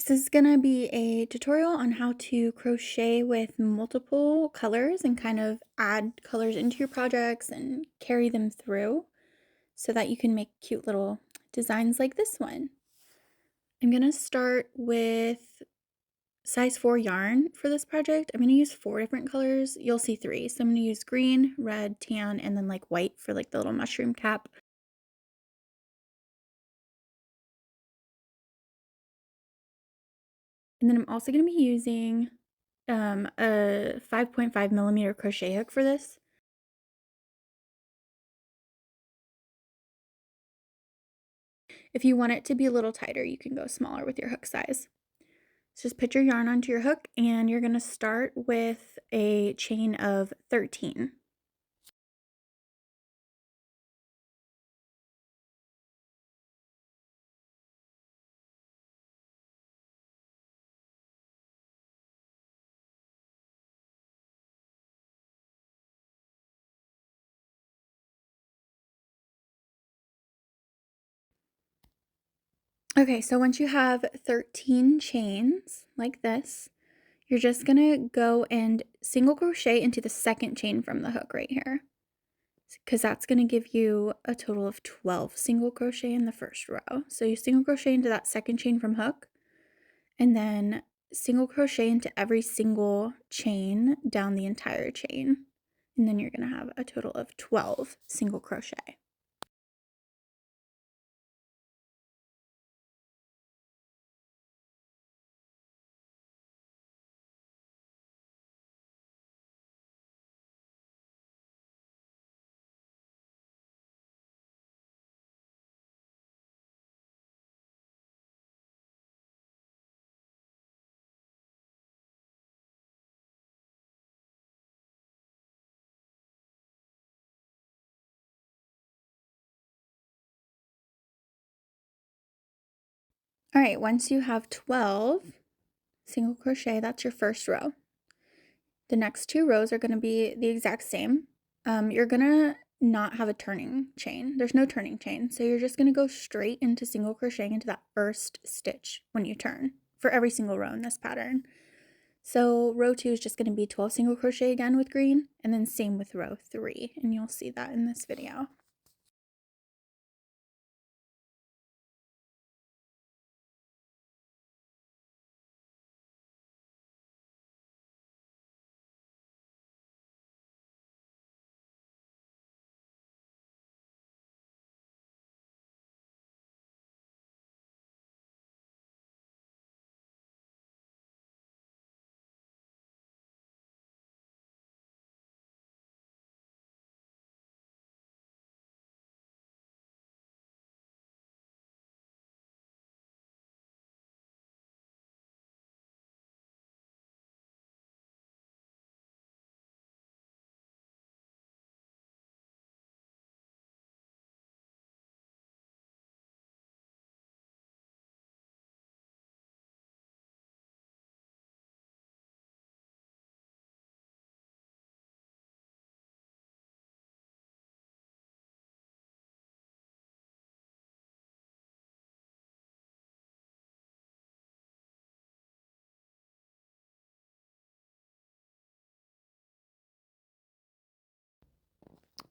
This is going to be a tutorial on how to crochet with multiple colors and kind of add colors into your projects and carry them through so that you can make cute little designs like this one. I'm going to start with size 4 yarn for this project. I'm going to use 4 different colors. You'll see 3. So I'm going to use green, red, tan, and then like white for like the little mushroom cap. And then I'm also going to be using a 5.5 millimeter crochet hook for this. If you want it to be a little tighter, you can go smaller with your hook size. So just put your yarn onto your hook and you're going to start with a chain of 13. Okay, so once you have 13 chains like this, you're just going to go and single crochet into the second chain from the hook right here, because that's going to give you a total of 12 single crochet in the first row. So you single crochet into that second chain from hook, and then single crochet into every single chain down the entire chain. And then you're going to have a total of 12 single crochet. All right, once you have 12 single crochet, that's your first row. The next 2 rows are going to be the exact same. You're going to not have a turning chain. There's no turning chain. So you're just going to go straight into single crocheting into that first stitch when you turn for every single row in this pattern. So row 2 is just going to be 12 single crochet again with green, and then same with row 3, and you'll see that in this video.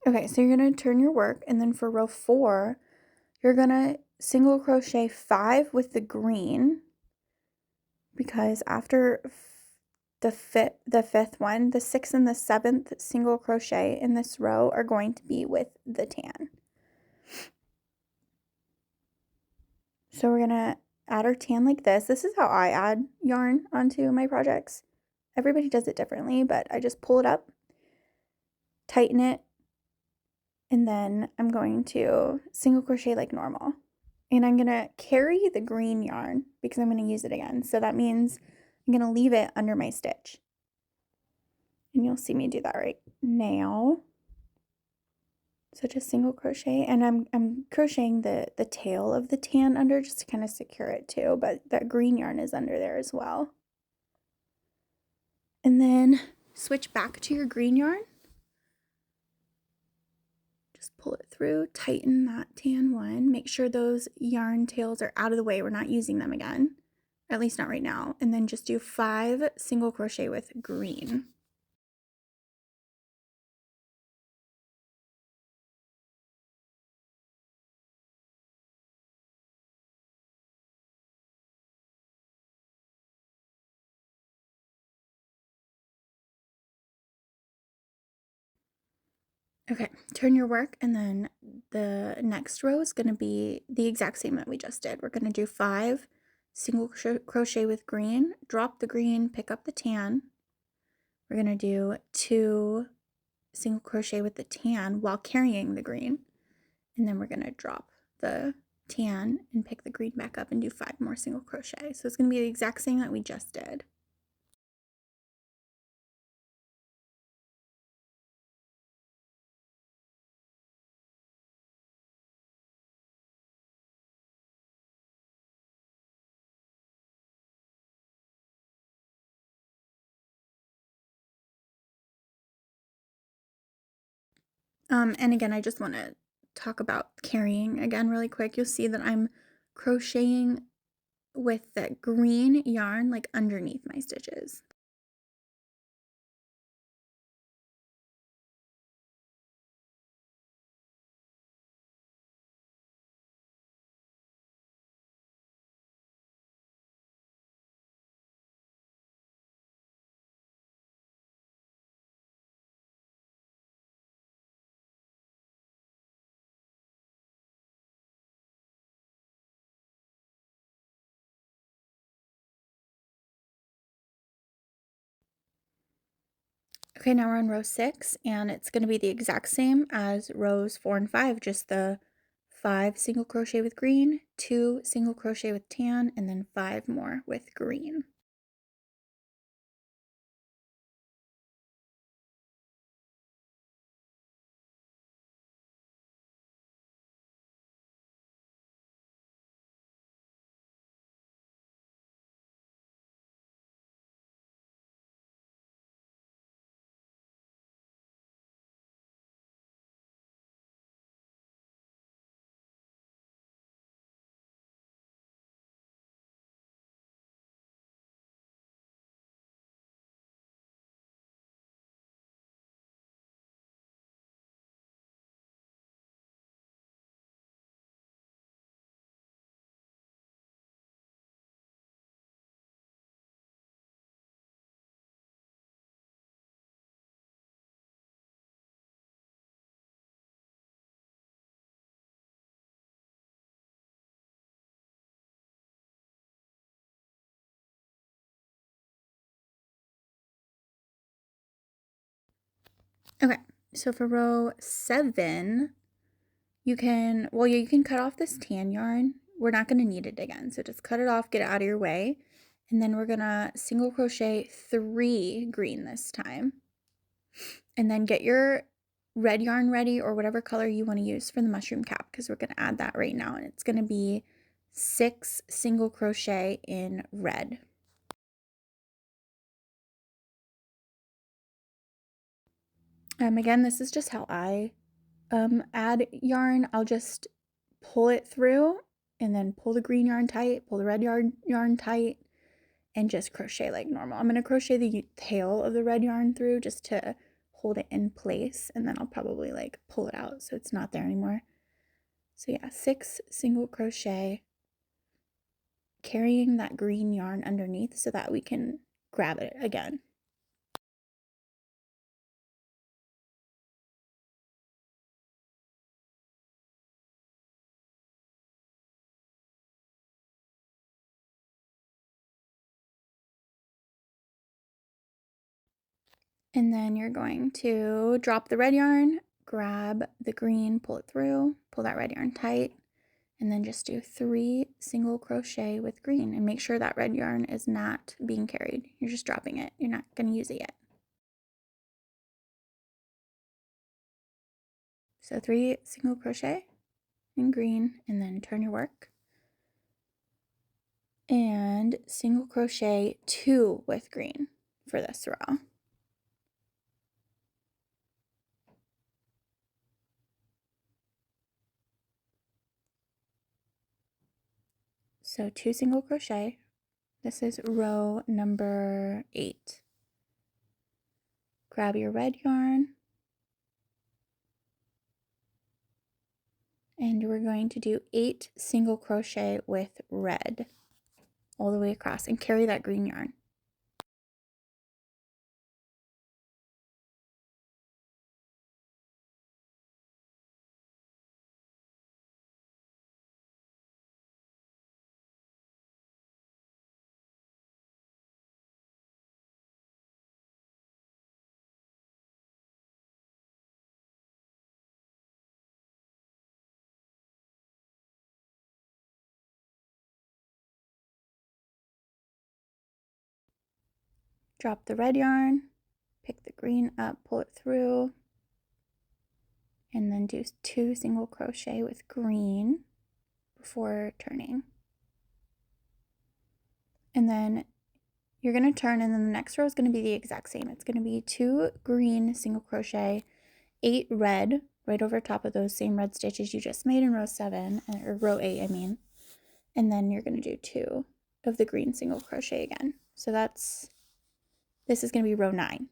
Okay, so you're going to turn your work, and then for row 4, you're going to single crochet 5 with the green, because after the fifth one, the 6th and the 7th single crochet in this row are going to be with the tan. So we're going to add our tan like this. This is how I add yarn onto my projects. Everybody does it differently, but I just pull it up, tighten it, and then I'm going to single crochet like normal. And I'm going to carry the green yarn because I'm going to use it again. So that means I'm going to leave it under my stitch. And you'll see me do that right now. So just single crochet, and I'm crocheting the tail of the tan under just to kind of secure it too, but that green yarn is under there as well. And then switch back to your green yarn. Just pull it through, tighten that tan one, make sure those yarn tails are out of the way, we're not using them again. at least not right now, and then just do 5 single crochet with green. Okay, turn your work, and then the next row is going to be the exact same that we just did. We're going to do 5 single crochet with green, drop the green, pick up the tan. We're going to do 2 single crochet with the tan while carrying the green, and then we're going to drop the tan and pick the green back up and do 5 more single crochet. So it's going to be the exact same that we just did. And again, I just want to talk about carrying again really quick. You'll see that I'm crocheting with that green yarn like underneath my stitches. Okay, now we're on row 6, and it's going to be the exact same as rows 4 and 5, just the 5 single crochet with green, 2 single crochet with tan, and then 5 more with green. Okay, so for row 7, you can cut off this tan yarn. We're not going to need it again, so just cut it off, get it out of your way, and then we're going to single crochet 3 green this time. And then get your red yarn ready, or whatever color you want to use for the mushroom cap, because we're going to add that right now, and it's going to be 6 single crochet in red. Again, this is just how I add yarn. I'll just pull it through and then pull the green yarn tight, pull the red yarn tight, and just crochet like normal. I'm going to crochet the tail of the red yarn through just to hold it in place, and then I'll probably like pull it out so it's not there anymore. So yeah, 6 single crochet, carrying that green yarn underneath so that we can grab it again. And then you're going to drop the red yarn, grab the green, pull it through, pull that red yarn tight, and then just do 3 single crochet with green, and make sure that red yarn is not being carried. You're just dropping it. You're not going to use it yet. So 3 single crochet in green, and then turn your work. And single crochet 2 with green for this row. So 2 single crochet, This is row number 8. Grab your red yarn, and we're going to do 8 single crochet with red all the way across, and carry that green yarn. Drop the red yarn, pick the green up, pull it through, and then do 2 single crochet with green before turning. And then you're going to turn, and then the next row is going to be the exact same. It's going to be 2 green single crochet, 8 red right over top of those same red stitches you just made in row 7, or row 8, I mean. And then you're going to do 2 of the green single crochet again. So this is going to be row 9.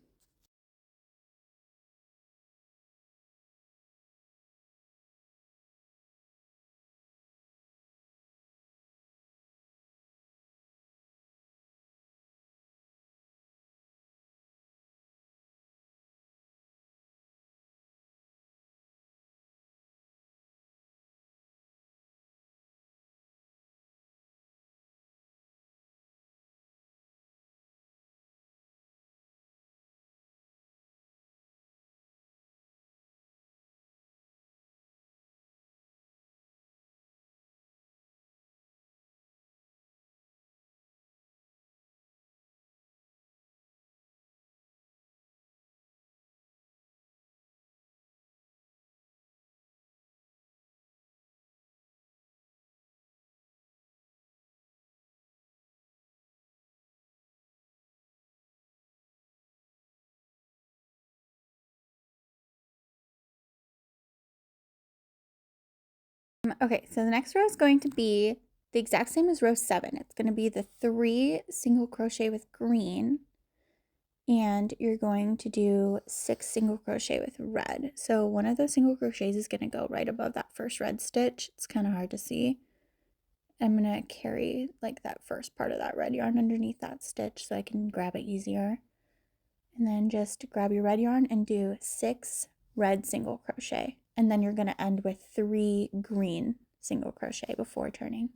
Okay, so the next row is going to be the exact same as row 7. It's going to be the 3 single crochet with green, and you're going to do 6 single crochet with red. So one of those single crochets is going to go right above that first red stitch. It's kind of hard to see. I'm going to carry like that first part of that red yarn underneath that stitch so I can grab it easier. And then just grab your red yarn and do 6 red single crochet. And then you're going to end with 3 green single crochet before turning.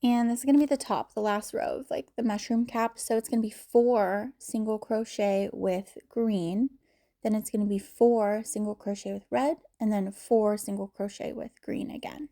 And this is going to be the top, the last row of like the mushroom cap. So it's going to be 4 single crochet with green. Then it's going to be 4 single crochet with red, and then 4 single crochet with green again.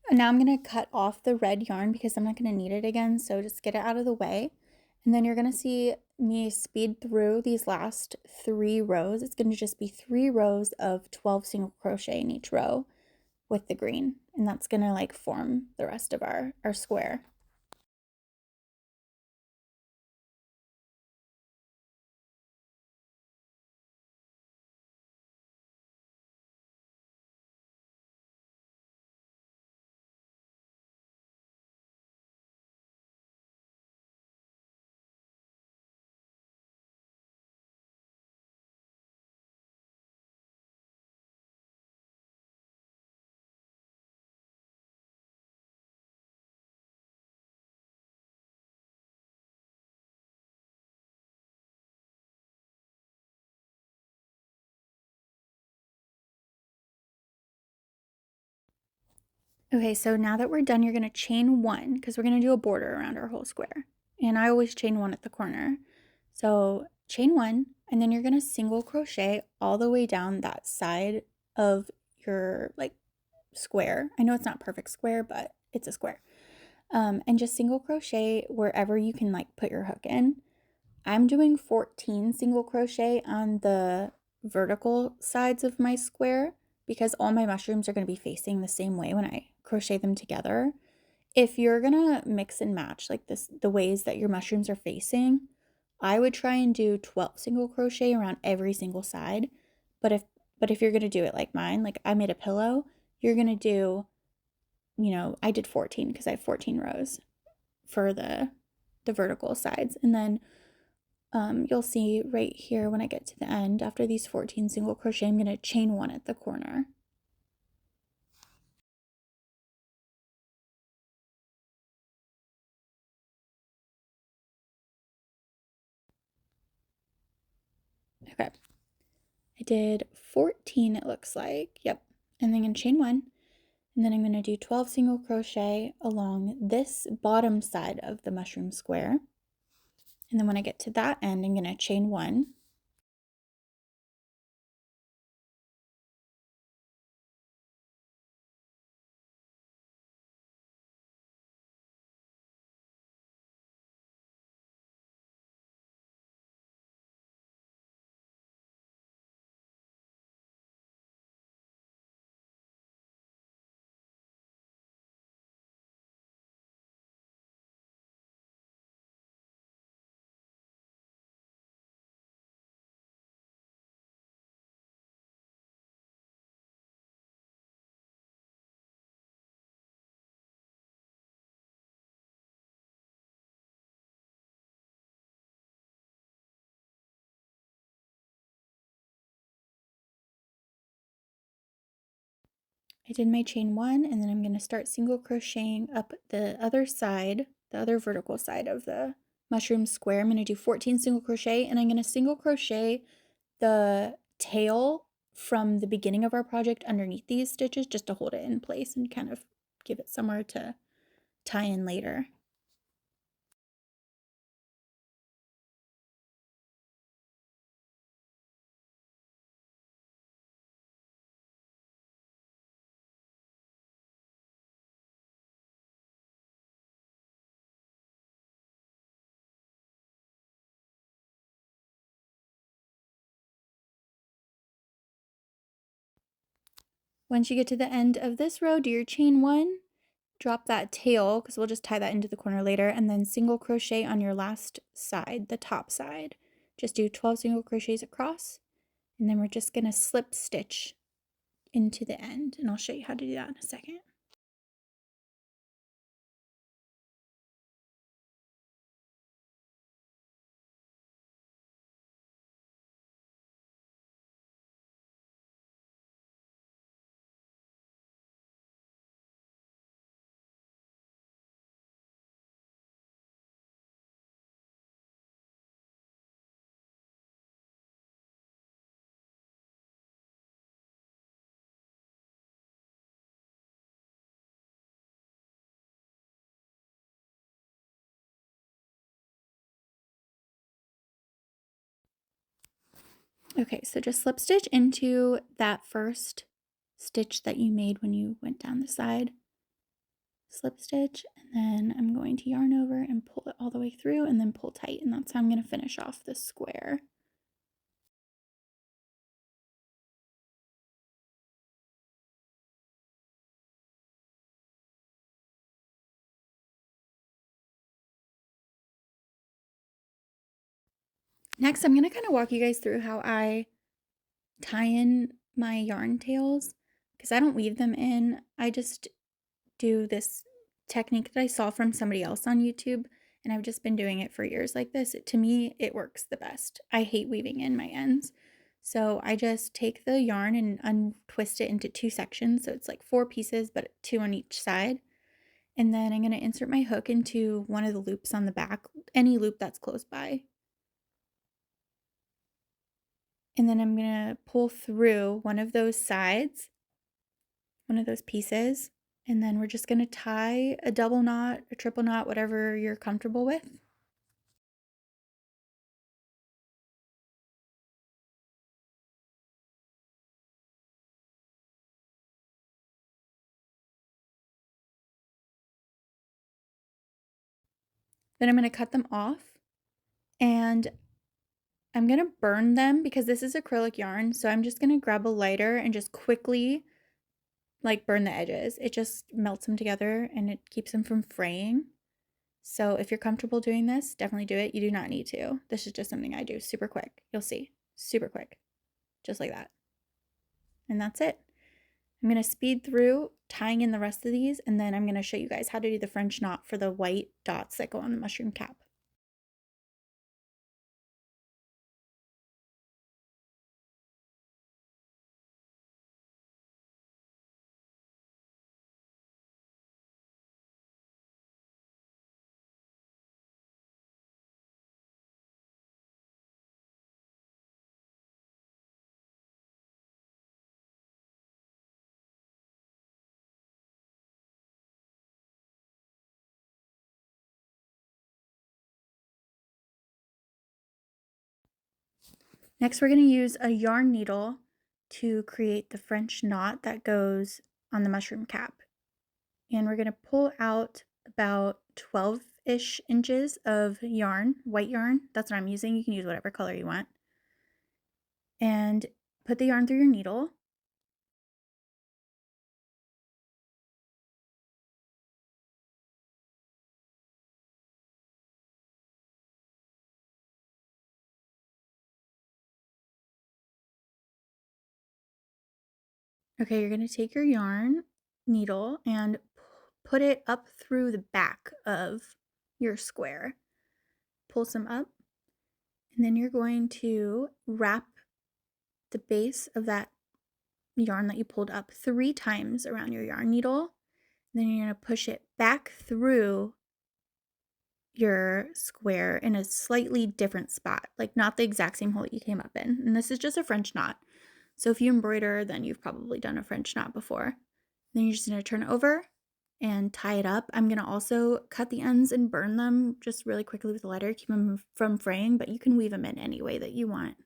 And now I'm going to cut off the red yarn because I'm not going to need it again, so just get it out of the way. And then you're going to see me speed through these last 3 rows. It's going to just be 3 rows of 12 single crochet in each row with the green. And that's going to like form the rest of our square. Okay, so now that we're done, you're going to chain 1 because we're going to do a border around our whole square. And I always chain 1 at the corner. So chain 1, and then you're going to single crochet all the way down that side of your like square. I know it's not perfect square, but it's a square. And just single crochet wherever you can like put your hook in. I'm doing 14 single crochet on the vertical sides of my square because all my mushrooms are going to be facing the same way when I crochet them together. If you're going to mix and match like this, the ways that your mushrooms are facing, I would try and do 12 single crochet around every single side. But if you're going to do it like mine, like I made a pillow, you're going to do, I did 14 because I have 14 rows for the vertical sides. And then you'll see right here when I get to the end, after these 14 single crochet, I'm going to chain 1 at the corner. Okay, I did 14, it looks like. Yep. And then I'm going to chain 1, and then I'm going to do 12 single crochet along this bottom side of the mushroom square. And then when I get to that end, I'm going to chain 1. I did my chain 1, and then I'm going to start single crocheting up the other side, the other vertical side of the mushroom square. I'm going to do 14 single crochet, and I'm going to single crochet the tail from the beginning of our project underneath these stitches just to hold it in place and kind of give it somewhere to tie in later. Once you get to the end of this row, do your chain 1, drop that tail because we'll just tie that into the corner later, and then single crochet on your last side, the top side. Just do 12 single crochets across, and then we're just going to slip stitch into the end, and I'll show you how to do that in a second. Okay, so just slip stitch into that first stitch that you made when you went down the side. slip stitch, and then I'm going to yarn over and pull it all the way through and then pull tight, and that's how I'm going to finish off this square. Next, I'm going to kind of walk you guys through how I tie in my yarn tails, because I don't weave them in. I just do this technique that I saw from somebody else on YouTube, and I've just been doing it for years like this. To me, it works the best. I hate weaving in my ends. So I just take the yarn and untwist it into 2 sections. So it's like 4 pieces, but 2 on each side. And then I'm going to insert my hook into one of the loops on the back, any loop that's close by. And then I'm going to pull through one of those sides, one of those pieces, and then we're just going to tie a double knot, a triple knot, whatever you're comfortable with. Then I'm going to cut them off, and I'm going to burn them because this is acrylic yarn. So I'm just going to grab a lighter and just quickly like burn the edges. It just melts them together and it keeps them from fraying. So if you're comfortable doing this, definitely do it. You do not need to. This is just something I do super quick. You'll see. Super quick. Just like that. And that's it. I'm going to speed through tying in the rest of these, and then I'm going to show you guys how to do the French knot for the white dots that go on the mushroom cap. Next, we're going to use a yarn needle to create the French knot that goes on the mushroom cap. And we're going to pull out about 12-ish inches of yarn, white yarn. That's what I'm using. You can use whatever color you want. And put the yarn through your needle. Okay, you're going to take your yarn needle and put it up through the back of your square. Pull some up, and then you're going to wrap the base of that yarn that you pulled up 3 times around your yarn needle. And then you're going to push it back through your square in a slightly different spot, like not the exact same hole you came up in. And this is just a French knot. So if you embroider, then you've probably done a French knot before. Then you're just going to turn it over and tie it up. I'm going to also cut the ends and burn them just really quickly with a lighter, keep them from fraying, but you can weave them in any way that you want.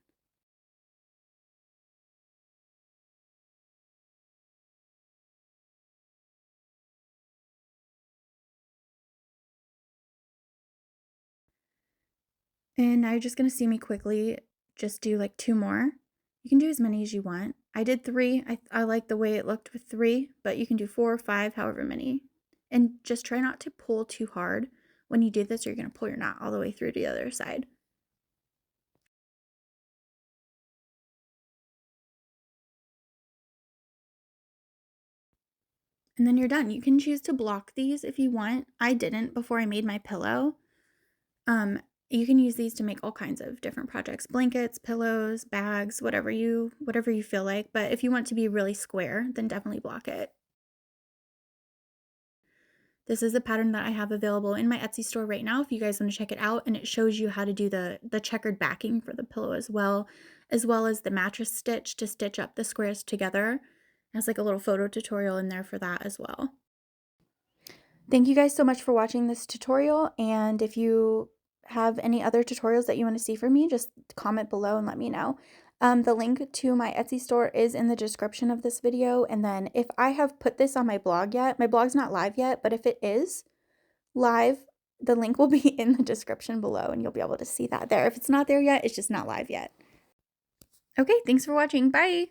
And now you're just going to see me quickly just do like 2 more. You can do as many as you want. I did 3. I like the way it looked with 3, but you can do 4 or 5, however many. And just try not to pull too hard. When you do this, you're going to pull your knot all the way through to the other side. And then you're done. You can choose to block these if you want. I didn't before I made my pillow. You can use these to make all kinds of different projects, blankets, pillows, bags, whatever you feel like. But if you want to be really square, then definitely block it. This is a pattern that I have available in my Etsy store right now if you guys want to check it out, and it shows you how to do the checkered backing for the pillow as well as the mattress stitch to stitch up the squares together. It has like a little photo tutorial in there for that as well. Thank you guys so much for watching this tutorial, and if you have any other tutorials that you want to see from me, just comment below and let me know. The link to my Etsy store is in the description of this video. And then if I have put this on my blog yet, my blog's not live yet, but if it is live, the link will be in the description below and you'll be able to see that there. If it's not there yet, it's just not live yet. Okay, thanks for watching. Bye.